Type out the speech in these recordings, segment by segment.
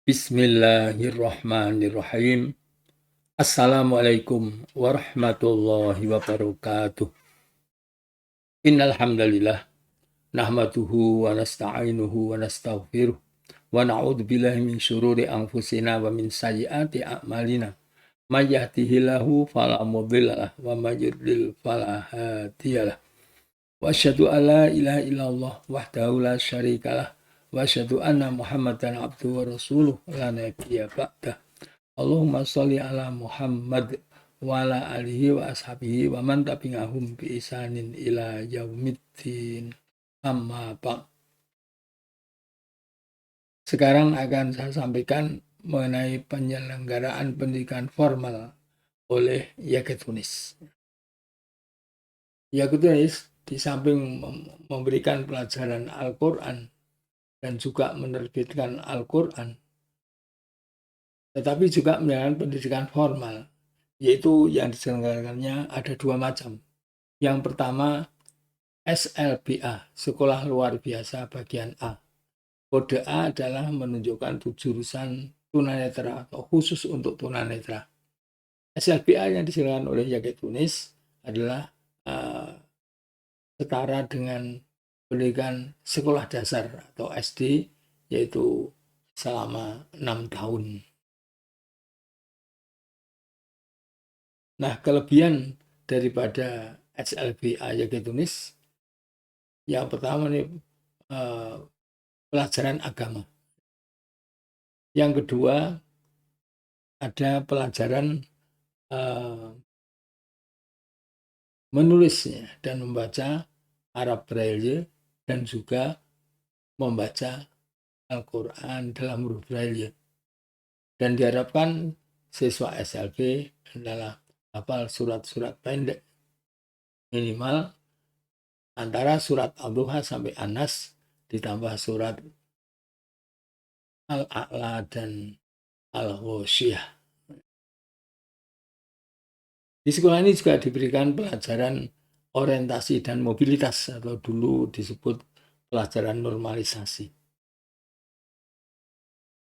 Bismillahirrahmanirrahim. Assalamualaikum warahmatullahi wabarakatuh. Innal hamdalillah nahmaduhu wa nasta'inuhu wa nastaghfiruh wa na'udzu billahi min syururi anfusina wa min sayyiati a'malina. May yahdihillahu fala mudhillalah wa may yudlil fala hadiyalah. Wa asyhadu an la ilaha illallah wahdahu la syarikalah wa asyhadu anna Muhammadan abduhu wa rasuluh la nabiyya ba'dah. Allahumma sholli ala Muhammad wa ala alihi wa ashabihi wa man tabi'ahum bi ihsanin ila yaumiddin. Amma ba'd. Sekarang akan saya sampaikan mengenai penyelenggaraan pendidikan formal oleh Yaketunis. Yaketunis di samping memberikan pelajaran Al-Quran dan juga menerbitkan Al-Quran, tetapi juga menjalankan pendidikan formal, yaitu yang diselenggarakannya ada dua macam. Yang pertama, SLBA, Sekolah Luar Biasa Bagian A. Kode A adalah menunjukkan jurusan tunanetra atau khusus untuk tunanetra. SLBA yang diselenggarakan oleh Yaketunis adalah setara dengan pendidikan sekolah dasar atau SD, yaitu selama 6 tahun. Nah, kelebihan daripada SLBA Yaketunis, yang pertama nih pelajaran agama. Yang kedua ada pelajaran menulisnya dan membaca Arab Braille dan juga membaca Al-Quran dalam huruf Braille. Dan diharapkan siswa SLB adalah hafal surat-surat pendek minimal antara surat Al-Duha sampai An-Nas ditambah surat Al-A'la dan Al-Ghoshiyah. Di sekolah ini juga diberikan pelajaran orientasi dan mobilitas atau dulu disebut pelajaran normalisasi.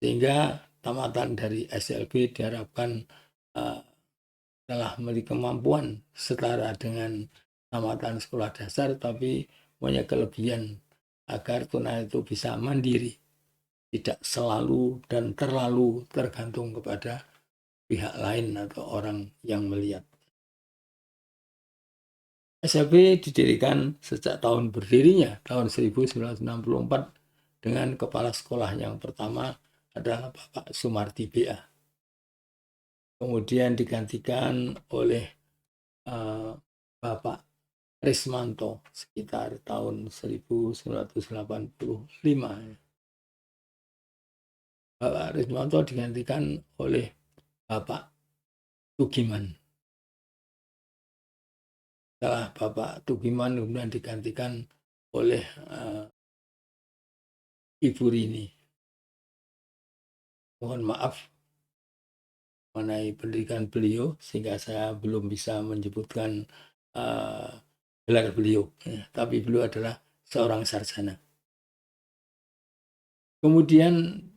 Sehingga tamatan dari SLB diharapkan telah memiliki kemampuan setara dengan tamatan sekolah dasar, tapi punya kelebihan agar tunanetra itu bisa mandiri, tidak selalu dan terlalu tergantung kepada pihak lain atau orang yang melihat. SLB didirikan sejak tahun berdirinya, tahun 1964, dengan kepala sekolah yang pertama adalah Bapak Sumarti BA. Kemudian digantikan oleh Bapak Rismanto sekitar tahun 1985. Bapak Rismanto digantikan oleh Bapak Tugiman. Setelah Bapak Tugiman kemudian digantikan oleh Ibu Rini. Mohon maaf mengenai pendidikan beliau sehingga saya belum bisa menyebutkan gelar beliau, tapi beliau adalah seorang sarjana. Kemudian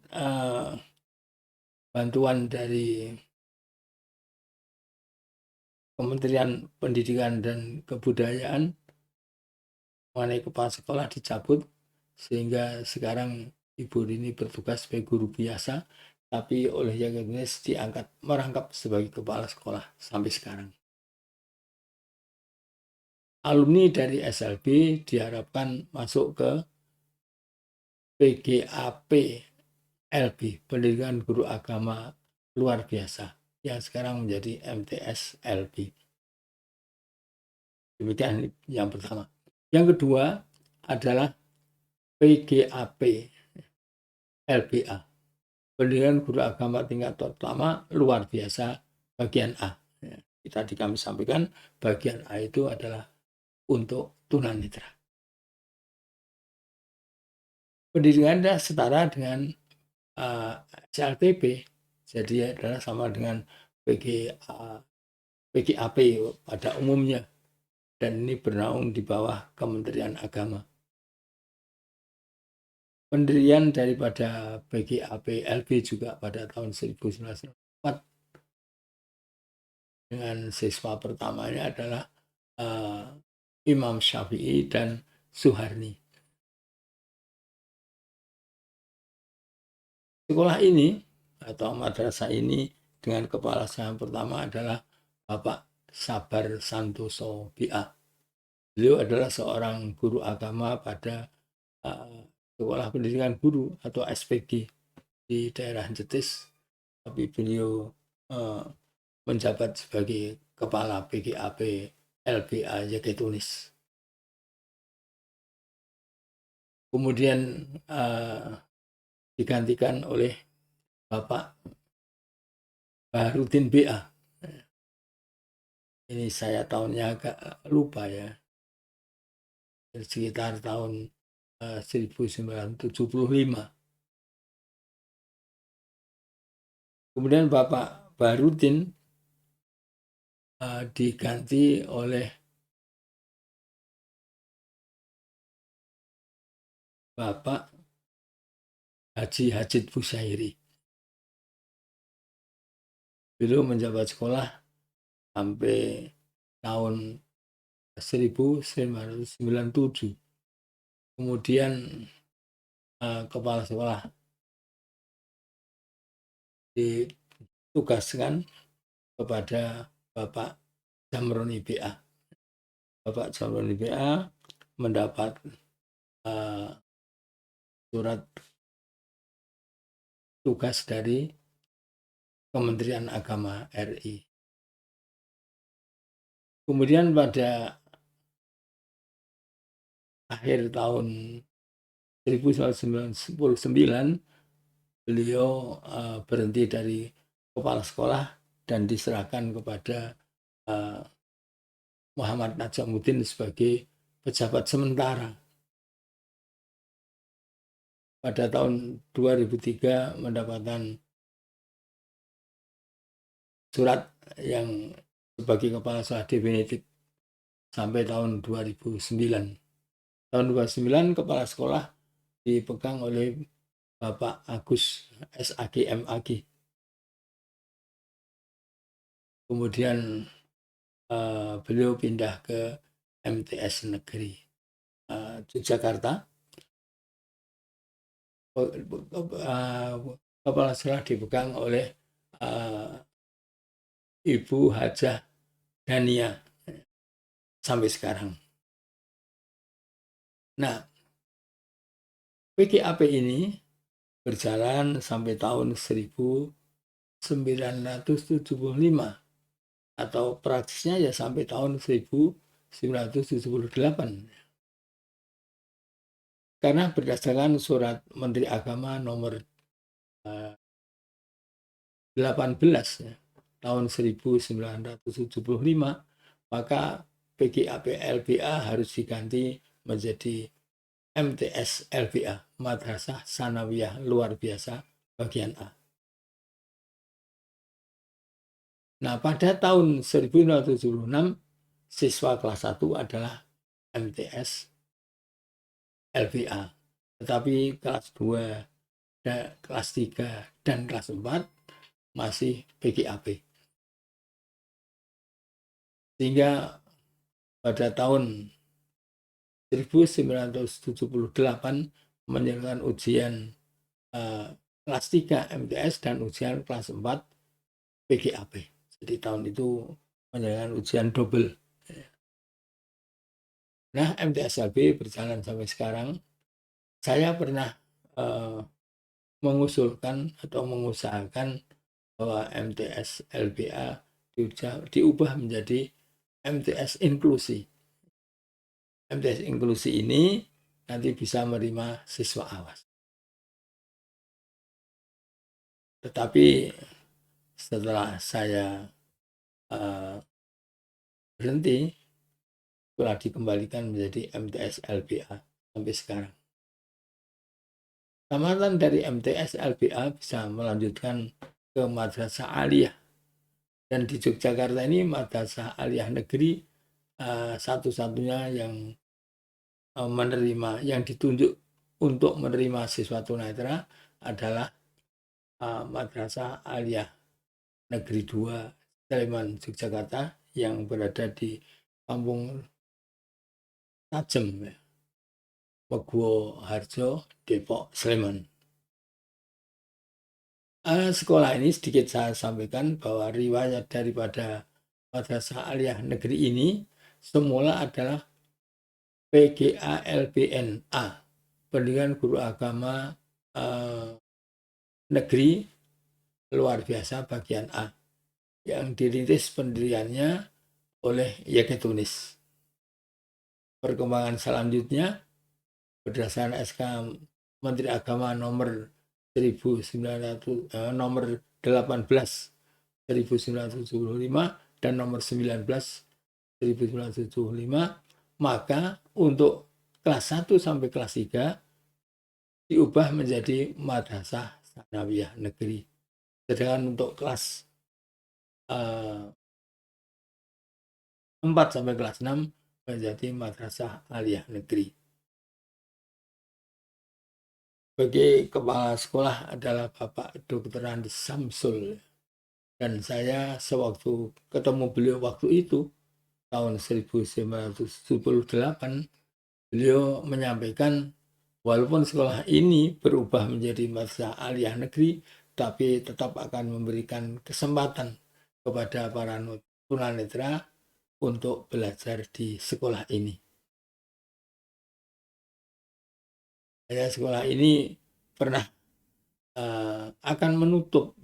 bantuan dari Kementerian Pendidikan dan Kebudayaan mengenai kepala sekolah dicabut, sehingga sekarang Ibu Rini bertugas sebagai guru biasa, tapi oleh Yaketunis diangkat merangkap sebagai kepala sekolah sampai sekarang. Alumni dari SLB diharapkan masuk ke PGAP LB, Pendidikan Guru Agama Luar Biasa, yang sekarang menjadi MTS LB. Demikian yang pertama. Yang kedua adalah PGAP LBA, Pendidikan Guru Agama Tingkat Pertama Luar Biasa Bagian A. Tadi kami sampaikan bagian A itu adalah untuk tunanetra. Pendidikan setara dengan SLTP, jadi adalah sama dengan PGAP pada umumnya, dan ini bernaung di bawah Kementerian Agama. pendirian daripada PGAP LB juga pada tahun 1904 dengan siswa pertamanya adalah Imam Syafi'i dan Suharni. Sekolah ini atau madrasah ini dengan kepala sekolah pertama adalah Bapak Sabar Santoso BA. Beliau adalah seorang guru agama pada Sekolah Pendidikan Guru atau SPG di daerah Jetis, tapi beliau menjabat sebagai kepala PGAP LBA Yakitunis. Kemudian digantikan oleh Bapak Baharudin BA. Ini saya tahunnya agak lupa ya. Sekitar tahun 1975. Kemudian Bapak Baharudin diganti oleh Bapak Haji Hajid Busairi. Beliau menjabat sekolah sampai tahun 1997. Kemudian kepala sekolah ditugaskan kepada Bapak Jamroni BA. Bapak Jamroni BA mendapat surat tugas dari Kementerian Agama RI. Kemudian pada akhir tahun 1999 beliau berhenti dari kepala sekolah dan diserahkan kepada Muhammad Najamuddin sebagai pejabat sementara. Pada tahun 2003 mendapatkan surat yang sebagai kepala sekolah definitif sampai tahun 2009. Tahun 2009 kepala sekolah dipegang oleh Bapak Agus SAG MAG. Kemudian beliau pindah ke MTS Negeri Yogyakarta. Kepala sekolah dipegang oleh Ibu Hajah Dania sampai sekarang. Nah, PGAP ini berjalan sampai tahun 1975 atau praktisnya ya sampai tahun 1978. Karena berdasarkan surat Menteri Agama nomor 18 tahun 1975, maka PGAP LBA harus diganti menjadi MTS LBA, Madrasah Sanawiyah Luar Biasa bagian A. Nah, pada tahun 1976, siswa kelas 1 adalah MTS LBA. Tetapi kelas 2, kelas 3, dan kelas 4 masih PGAP. Sehingga pada tahun 1978 menyelesaikan ujian kelas 3 MTS dan ujian kelas 4 PGAP. Jadi tahun itu menyelesaikan ujian double. Nah, MTS LB berjalan sampai sekarang. Saya pernah mengusulkan atau mengusahakan bahwa MTS LBA diubah menjadi MTS inklusi. MTS inklusi ini nanti bisa menerima siswa awas. Tetapi setelah saya berhenti, telah dikembalikan menjadi MTS LBA sampai sekarang. Tamatan dari MTS LBA bisa melanjutkan ke Madrasah Aliyah. Dan di Yogyakarta ini Madrasah Aliyah Negeri satu-satunya yang menerima, yang ditunjuk untuk menerima siswa tunanetra adalah Madrasah Aliyah Negeri 2 Sleman, Yogyakarta yang berada di Kampung Tajem, Meguwo Harjo, Depok, Sleman. Sekolah ini sedikit saya sampaikan bahwa riwayat daripada Madrasah Aliyah Negeri ini semula adalah PGALBNA, Pendidikan Guru Agama Negeri Luar Biasa Bagian A, yang dirintis pendiriannya oleh YK Tunis. Perkembangan selanjutnya berdasarkan SK Menteri Agama nomor 18 1975 dan nomor 19 1975, maka untuk kelas 1 sampai kelas 3 diubah menjadi Madrasah Tsanawiyah Negeri. Sedangkan untuk kelas 4 sampai kelas 6 menjadi Madrasah Aliyah Negeri. Sebagai kepala sekolah adalah Bapak Dr. Andi Samsul, dan saya sewaktu ketemu beliau waktu itu tahun 1978, beliau menyampaikan walaupun sekolah ini berubah menjadi Madrasah Aliyah Negeri, tapi tetap akan memberikan kesempatan kepada para tunanetra untuk belajar di sekolah ini. Sekolah ini pernah akan menutup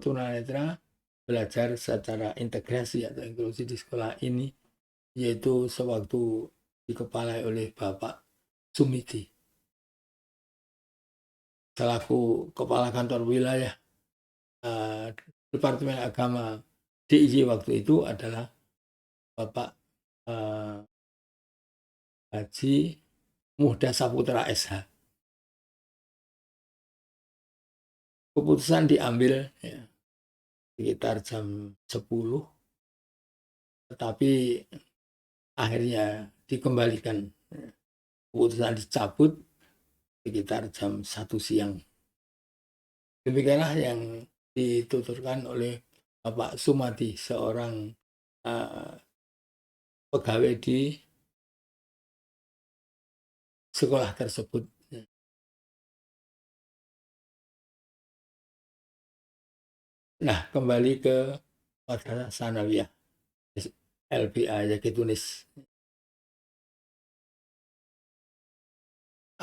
tunanetra belajar secara integrasi atau inklusi di sekolah ini, yaitu sewaktu dikepalai oleh Bapak Sumiti selaku Kepala Kantor Wilayah Departemen Agama DIY waktu itu adalah Bapak Haji Muhda Saputra SH. Keputusan diambil sekitar jam 10, tetapi akhirnya dikembalikan. Keputusan dicabut sekitar jam 1 siang. Demikianlah yang dituturkan oleh Bapak Sumati, seorang pegawai di sekolah tersebut. Nah, kembali ke Madrasah Tsanawiyah LBA YK Tunis.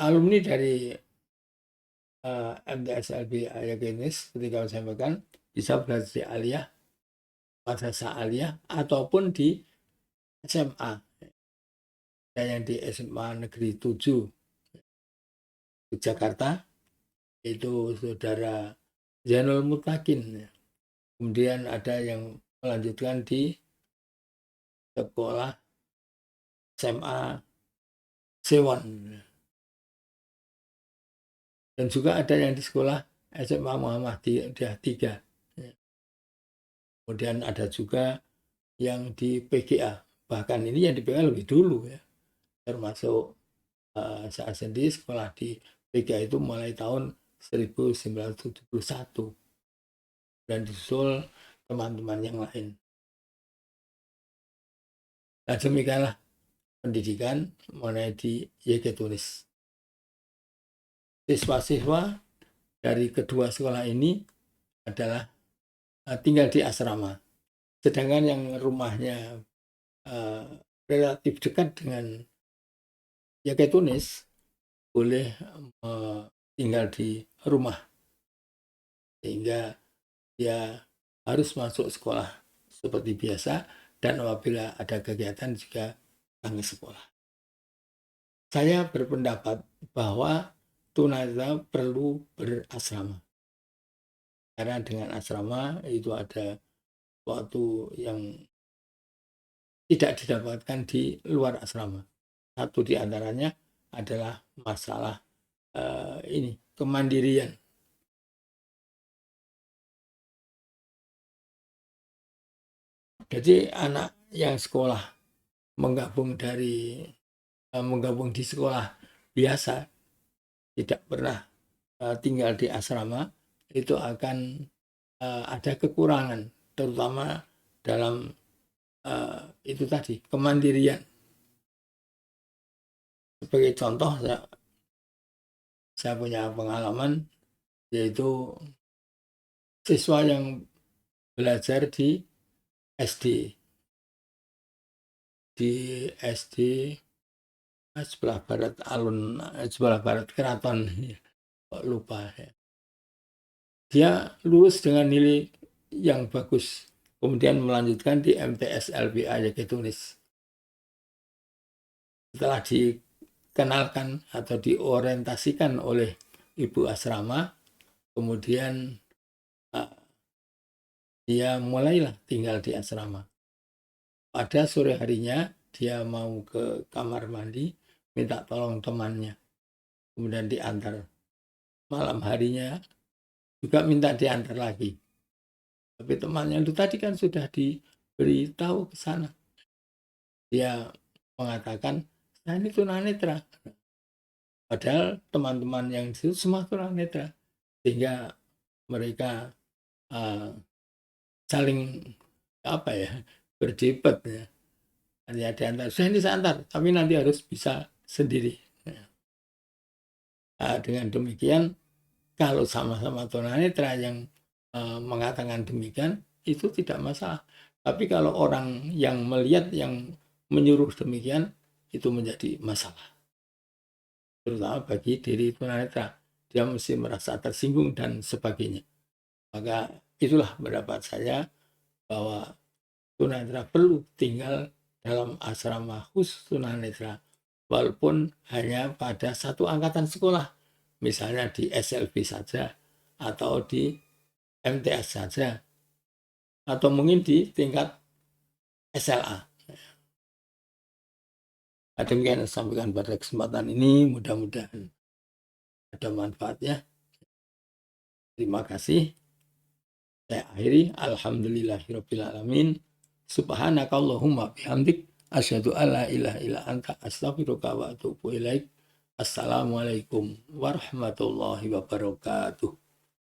Alumni dari MTS LBA YK Tunis ketika saya sampaikan bisa belajar di Aliyah, Madrasah Aliyah, ataupun di SMA. Dan yang di SMA Negeri 7 Jakarta itu saudara Zainul Mutakin. Kemudian ada yang melanjutkan di sekolah SMA Sewon. Dan juga ada yang di sekolah SMA Muhammadiyah 3. Kemudian ada juga yang di PGA. Bahkan ini yang di PGA lebih dulu ya. Termasuk saya sendiri sekolah di PGA itu mulai tahun 1971. Dan disusul teman-teman yang lain. Nah, demikianlah pendidikan mengenai di YK Tunis. Siswa-siswa dari kedua sekolah ini adalah tinggal di asrama. Sedangkan yang rumahnya relatif dekat dengan YK Tunis boleh tinggal di rumah, sehingga dia harus masuk sekolah seperti biasa, dan apabila ada kegiatan juga pulang ke sekolah. Saya berpendapat bahwa tunanetra perlu berasrama, karena dengan asrama itu ada sesuatu yang tidak didapatkan di luar asrama. Satu di antaranya adalah masalah kemandirian. Jadi anak yang sekolah menggabung di sekolah biasa tidak pernah tinggal di asrama itu akan ada kekurangan, terutama dalam itu tadi, kemandirian. Sebagai contoh, saya punya pengalaman, yaitu siswa yang belajar di SD. Di SD sebelah barat sebelah barat keraton, lupa ya. Dia lulus dengan nilai yang bagus, kemudian melanjutkan di MTS LBA Yaitu Tunis. Setelah dikenalkan atau diorientasikan oleh ibu asrama, kemudian dia mulailah tinggal di asrama. Pada sore harinya dia mau ke kamar mandi, minta tolong temannya, kemudian diantar. Malam harinya juga minta diantar lagi. Tapi temannya itu tadi kan sudah diberitahu ke sana. Dia mengatakan, saya ini tunanetra. Padahal teman-teman yang di situ semua tunanetra. Sehingga mereka saling berdebat ya. Hanya diantar, saya ini saya antar, tapi nanti harus bisa sendiri. Dengan demikian, kalau sama-sama tunanetra yang mengatakan demikian, itu tidak masalah. Tapi kalau orang yang melihat, yang menyuruh demikian, itu menjadi masalah. Terutama bagi diri tunanetra, dia mesti merasa tersinggung dan sebagainya. Maka itulah pendapat saya bahwa tunanetra perlu tinggal dalam asrama khusus tunanetra, walaupun hanya pada satu angkatan sekolah, misalnya di SLB saja, atau di MTS saja, atau mungkin di tingkat SLA. Demikian sampaikan pada kesempatan ini, mudah-mudahan ada manfaatnya. Terima kasih. Saya akhiri, alhamdulillahirrabbilalamin. Subhanakallahumma bihamdik. Asyhadu alla ilaha illa anta astaghfiruka wa atubu ilaik. Assalamualaikum warahmatullahi wabarakatuh.